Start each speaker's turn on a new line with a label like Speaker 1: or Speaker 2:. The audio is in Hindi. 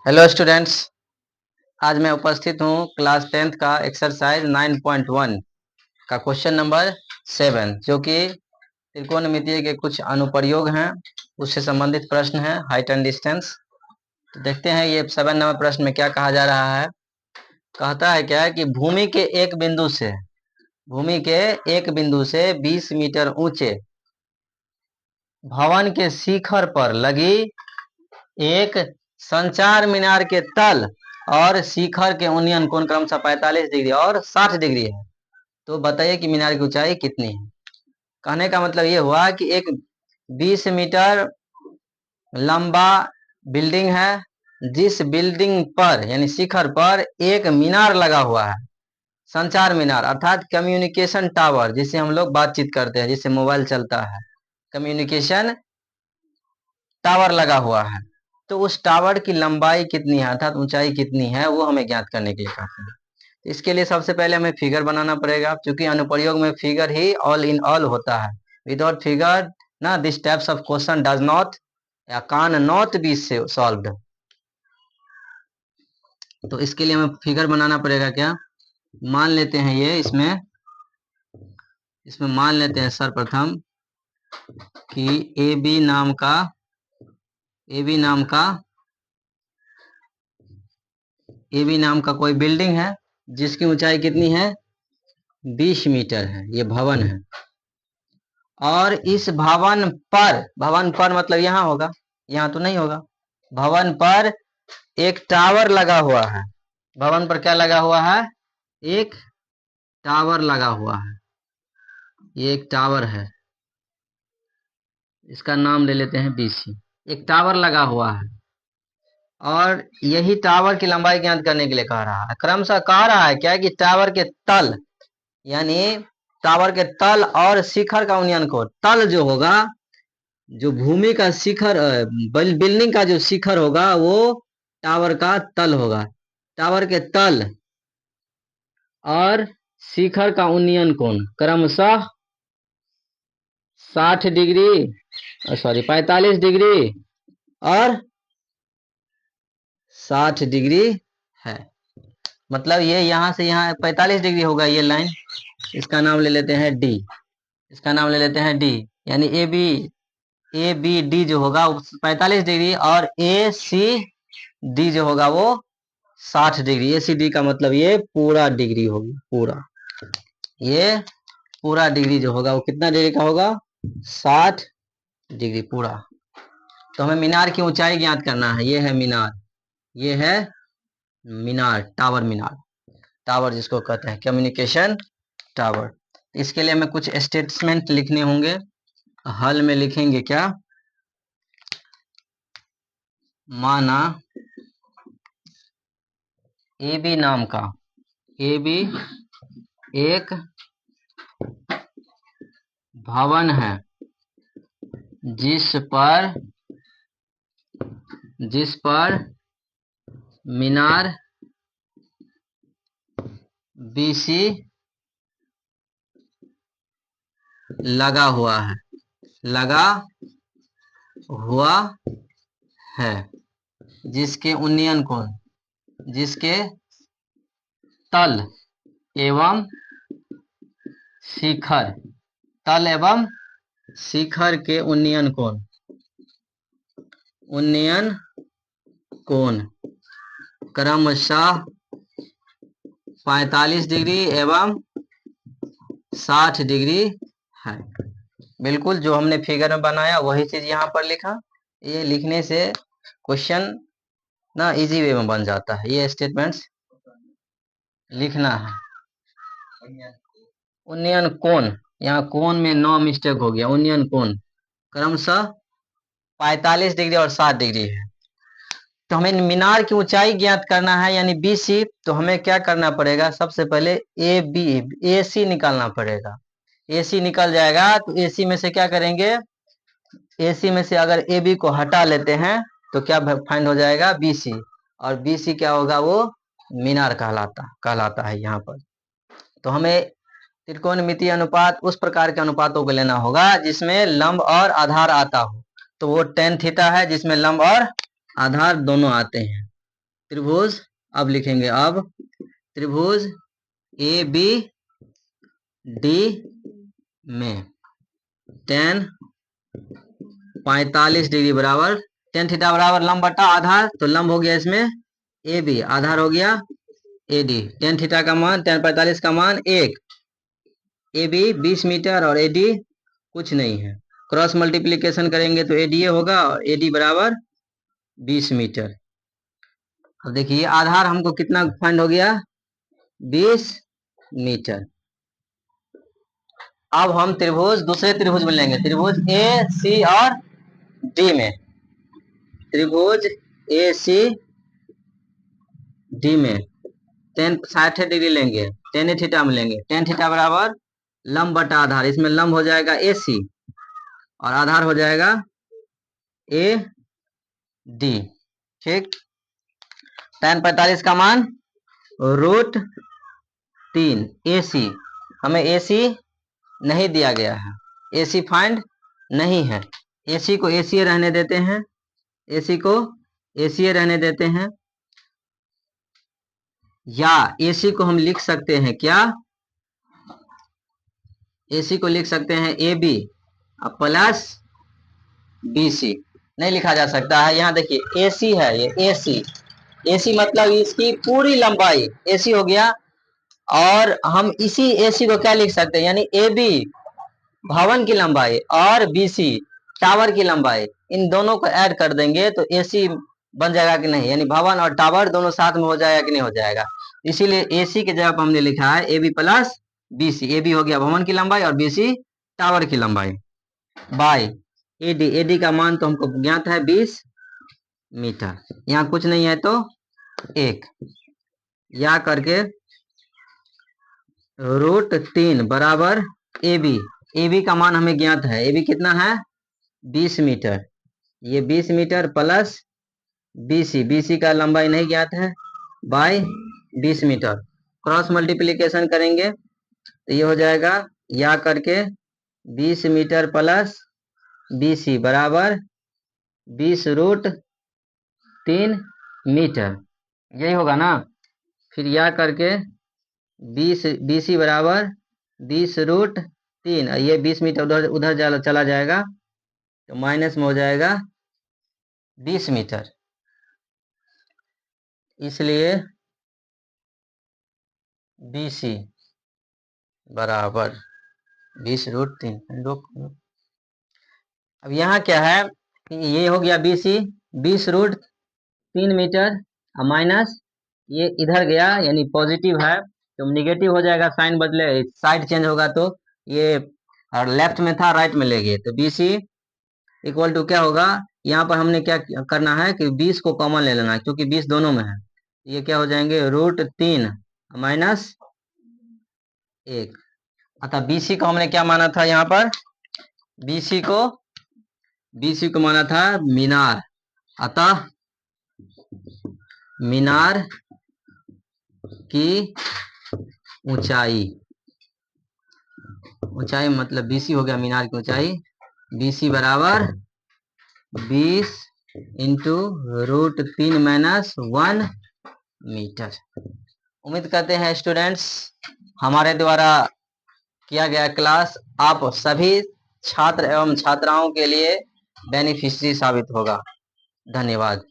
Speaker 1: हेलो स्टूडेंट्स, आज मैं उपस्थित हूँ क्लास 10th का एक्सरसाइज 9.1 का क्वेश्चन नंबर 7 जो कि त्रिकोणमितीय के कुछ अनुप्रयोग हैं, उससे संबंधित प्रश्न है हाइट एंड डिस्टेंस। तो देखते हैं ये 7 नंबर प्रश्न में क्या कहा जा रहा है। कहता है क्या कि भूमि के एक बिंदु से 20 मीटर ऊंचे भवन के शिखर पर लगी एक संचार मीनार के तल और शिखर के उन्नयन कोण क्रमशः 45 डिग्री और 60 डिग्री है। तो बताइए कि मीनार की ऊंचाई कितनी है। कहने का मतलब ये हुआ कि एक 20 मीटर लंबा बिल्डिंग है, जिस बिल्डिंग पर यानी शिखर पर एक मीनार लगा हुआ है, संचार मीनार अर्थात कम्युनिकेशन टावर, जिससे हम लोग बातचीत करते हैं, जिससे मोबाइल चलता है, कम्युनिकेशन टावर लगा हुआ है। तो उस टावर की लंबाई कितनी है अर्थात ऊंचाई कितनी है, वो हमें ज्ञात करने के लिए कहते हैं। तो इसके लिए सबसे पहले हमें फिगर बनाना पड़ेगा, क्योंकि अनुप्रयोग में figure he all in all होता है। विदाउट फिगर ना this types of question does not या कैन नॉट बी सॉल्व्ड। तो इसके लिए हमें फिगर बनाना पड़ेगा। क्या मान लेते हैं ये इसमें मान लेते हैं सर्वप्रथम कि ए बी नाम का कोई बिल्डिंग है जिसकी ऊंचाई कितनी है, 20 मीटर है। ये भवन है और इस भवन पर मतलब यहां होगा, यहां तो नहीं होगा। भवन पर एक टावर लगा हुआ है। भवन पर क्या लगा हुआ है, एक टावर लगा हुआ है। ये एक टावर है, इसका नाम ले लेते हैं BC। एक टावर लगा हुआ है और यही टावर की लंबाई ज्ञात करने के लिए कह रहा है। क्रमशः कह रहा है क्या कि टावर के तल यानी टावर के तल और शिखर का उन्नयन कोण, तल जो होगा, जो भूमि का शिखर बिल्डिंग का जो शिखर होगा वो टावर का तल होगा। टावर के तल और शिखर का उन्नयन कोण क्रमशः 60 डिग्री 45 डिग्री और 60 डिग्री है। मतलब ये यहां से यहां 45 डिग्री होगा ये लाइन। इसका नाम ले लेते हैं डी। यानी ए बी डी जो होगा वो 45 डिग्री और ए सी डी जो होगा वो 60 डिग्री। ए सी डी का मतलब ये पूरा डिग्री होगी, ये पूरा डिग्री जो होगा वो कितना डिग्री का होगा, 60 डिग्री पूरा। तो हमें मीनार की ऊंचाई ज्ञात करना है। ये है मीनार, ये है मीनार, टावर जिसको कहते हैं कम्युनिकेशन टावर। इसके लिए हमें कुछ स्टेटमेंट लिखने होंगे। हल में लिखेंगे क्या, माना ए बी एक भवन है जिस पर मीनार BC लगा हुआ है, जिसके उन्नयन कोण, जिसके तल एवं शिखर के उन्नयन कोण क्रमशः 45 डिग्री एवं 60 डिग्री है। बिल्कुल जो हमने फिगर में बनाया वही चीज यहाँ पर लिखा। ये लिखने से क्वेश्चन ना इजी वे में बन जाता है। ये स्टेटमेंट्स लिखना है। उन्नयन कोण, यहाँ कोण में 9 मिस्टेक हो गया। उन्नयन कोण क्रमशः 45 डिग्री और 60 डिग्री है। तो हमें मीनार की ऊंचाई ज्ञात करना है यानी BC। तो हमें क्या करना पड़ेगा, सबसे पहले AC निकालना पड़ेगा। AC निकल जाएगा तो AC में से क्या करेंगे, AC में से अगर AB को हटा लेते हैं तो क्या फाइंड हो जाएगा, BC। और BC क्या होगा, वो मीनार कहलाता है यहाँ पर। तो हमें त्रिकोणमितीय अनुपात उस प्रकार के अनुपातों को लेना होगा जिसमें लंब और आधार आता हो। तो वो tan थीटा है जिसमें लंब और आधार दोनों आते हैं। त्रिभुज, अब लिखेंगे, अब त्रिभुज ए बी डी में tan 45 डिग्री बराबर tan थीटा बराबर लंब बटा आधार, तो लंब हो गया इसमें ए बी, आधार हो गया ए डी। tan थीटा का मान, tan 45 का मान 1, ए बी 20 मीटर और ए डी कुछ नहीं है। क्रॉस मल्टीप्लीकेशन करेंगे तो ए डी होगा और ए डी बराबर 20 मीटर। अब देखिए आधार हमको कितना फाइंड हो गया, 20 मीटर। अब हम त्रिभुज, दूसरे त्रिभुज में लेंगे, त्रिभुज ए सी और डी में, त्रिभुज ए सी डी में tan 60 डिग्री लेंगे, tan थीटा में लेंगे। tan थीटा बराबर लंब बटा आधार, इसमें लंब हो जाएगा ए सी और आधार हो जाएगा ए डी। ठीक, tan 45 का मान √3 ए सी, हमें ए सी नहीं दिया गया है, एसी फाइंड नहीं है। एसी को एसी रहने देते हैं, एसी को एसी रहने देते हैं, या एसी को हम लिख सकते हैं क्या, एसी को लिख सकते हैं A B plus B C. नहीं लिखा जा सकता है, यहाँ देखिए एसी है, ये एसी, एसी मतलब इसकी पूरी लंबाई एसी हो गया। और हम इसी एसी को क्या लिख सकते हैं, यानी ए बी भवन की लंबाई और बीसी टावर की लंबाई, इन दोनों को ऐड कर देंगे तो एसी बन जाएगा कि नहीं, यानी भवन और टावर दोनों साथ में हो जाएगा कि नहीं हो जाएगा। इसीलिए एसी के जगह पर हमने लिखा है A B plus BC. A B हो गया भवन की लंबाई और बीसी टावर की लंबाई, बाय एडी। एडी का मान तो हमको ज्ञात है 20 मीटर, यहाँ कुछ नहीं है तो 1, या करके √3 बराबर ए बी। ए बी का मान हमें ज्ञात है, ए बी कितना है 20 मीटर, ये 20 मीटर प्लस बीसी, बीसी का लंबाई नहीं ज्ञात है, बाय 20 मीटर। क्रॉस मल्टीप्लीकेशन करेंगे तो ये हो जाएगा, या करके 20 मीटर प्लस बीसी बराबर 20√3 मीटर, यही होगा ना। फिर या करके 20 बीसी बराबर 20√3, ये 20 मीटर उधर उधर चला जाएगा तो माइनस में हो जाएगा 20 मीटर, इसलिए बीसी बराबर 20√3। अब यहाँ क्या है, ये हो गया बीसी 20√3 मीटर माइनस ये इधर गया, यानी पॉजिटिव है तो निगेटिव हो जाएगा, साइन बदले, साइड चेंज होगा तो ये और लेफ्ट में था राइट में ले गए तो बीसी इक्वल टू क्या होगा, यहाँ पर हमने क्या करना है कि 20 को कॉमन ले लेना है क्योंकि 20 दोनों में है। ये क्या हो जाएंगे √3 माइनस 1, अतः बीसी को हमने क्या माना था, यहाँ पर बीसी को माना था मीनार, अतः मीनार की ऊंचाई मतलब बीसी हो गया मीनार की ऊंचाई, बीसी बराबर 20 इंटू √3 माइनस 1 मीटर। उम्मीद करते हैं स्टूडेंट्स हमारे द्वारा किया गया क्लास आप सभी छात्र एवं छात्राओं के लिए बेनिफिशियरी साबित होगा। धन्यवाद।